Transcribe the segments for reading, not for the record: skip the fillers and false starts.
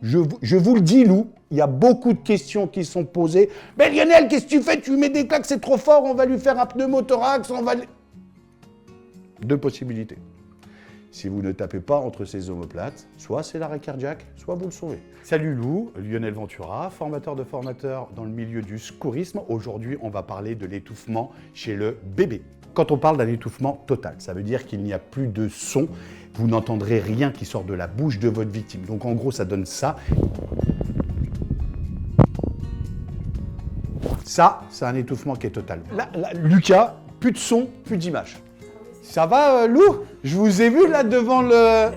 je vous le dis, Lou, il y a beaucoup de questions qui sont posées. Mais Lionel, qu'est-ce que tu fais? Tu lui mets des claques, c'est trop fort, on va lui faire un pneumothorax, on va... Deux possibilités. Si vous ne tapez pas entre ces omoplates, soit c'est l'arrêt cardiaque, soit vous le sauvez. Salut Lou, Lionel Ventura, formateur de formateurs dans le milieu du secourisme. Aujourd'hui, on va parler de l'étouffement chez le bébé. Quand on parle d'un étouffement total, ça veut dire qu'il n'y a plus de son, vous n'entendrez rien qui sort de la bouche de votre victime. Donc en gros, ça donne ça. Ça, c'est un étouffement qui est total. Là, Lucas, plus de son, plus d'image. Ça va, Lou? Je vous ai vu là devant le...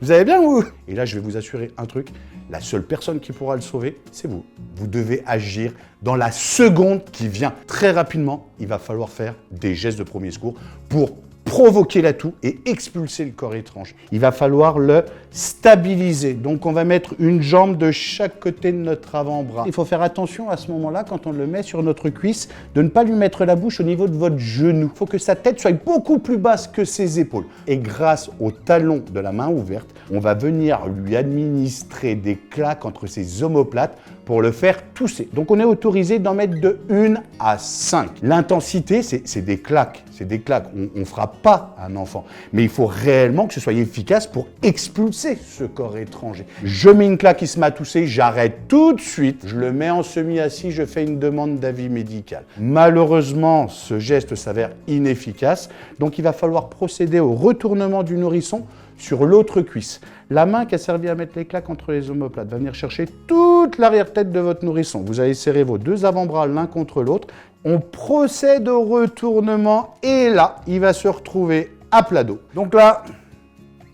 Vous allez bien, ou? Et là, je vais vous assurer un truc. La seule personne qui pourra le sauver, c'est vous. Vous devez agir dans la seconde qui vient. Très rapidement, il va falloir faire des gestes de premier secours pour provoquer la toux et expulser le corps étrange. Il va falloir le stabiliser. Donc, on va mettre une jambe de chaque côté de notre avant-bras. Il faut faire attention à ce moment-là, quand on le met sur notre cuisse, de ne pas lui mettre la bouche au niveau de votre genou. Il faut que sa tête soit beaucoup plus basse que ses épaules. Et grâce au talon de la main ouverte, on va venir lui administrer des claques entre ses omoplates pour le faire tousser. Donc, on est autorisé d'en mettre de 1 à 5. L'intensité, c'est des claques. C'est des claques. On ne fera pas un enfant. Mais il faut réellement que ce soit efficace pour expulser ce corps étranger. Je mets une claque, il se met à tousser, j'arrête tout de suite, je le mets en semi-assis, je fais une demande d'avis médical. Malheureusement, ce geste s'avère inefficace, donc il va falloir procéder au retournement du nourrisson sur l'autre cuisse. La main qui a servi à mettre les claques entre les omoplates va venir chercher toute l'arrière-tête de votre nourrisson. Vous allez serrer vos deux avant-bras l'un contre l'autre. On procède au retournement et là, il va se retrouver à plat dos. Donc là,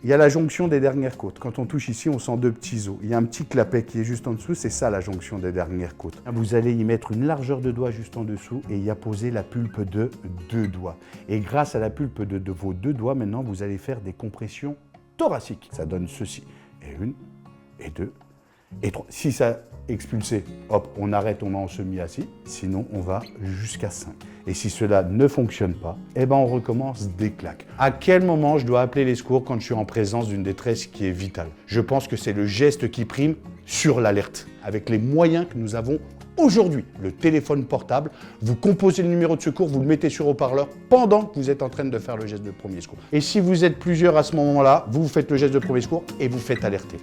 il y a la jonction des dernières côtes. Quand on touche ici, on sent deux petits os. Il y a un petit clapet qui est juste en dessous, c'est ça la jonction des dernières côtes. Vous allez y mettre une largeur de doigt juste en dessous et y apposer la pulpe de 2 doigts. Et grâce à la pulpe de vos 2 doigts, maintenant, vous allez faire des compressions thoraciques. Ça donne ceci. Et 1, et 2, et 3. Si ça expulsé, hop, on arrête, on met en semi-assis. Sinon, on va jusqu'à 5. Et si cela ne fonctionne pas, eh ben on recommence des claques. À quel moment je dois appeler les secours quand je suis en présence d'une détresse qui est vitale? Je pense que c'est le geste qui prime sur l'alerte. Avec les moyens que nous avons aujourd'hui, le téléphone portable, vous composez le numéro de secours, vous le mettez sur haut-parleur pendant que vous êtes en train de faire le geste de premier secours. Et si vous êtes plusieurs à ce moment-là, vous faites le geste de premier secours et vous faites alerter.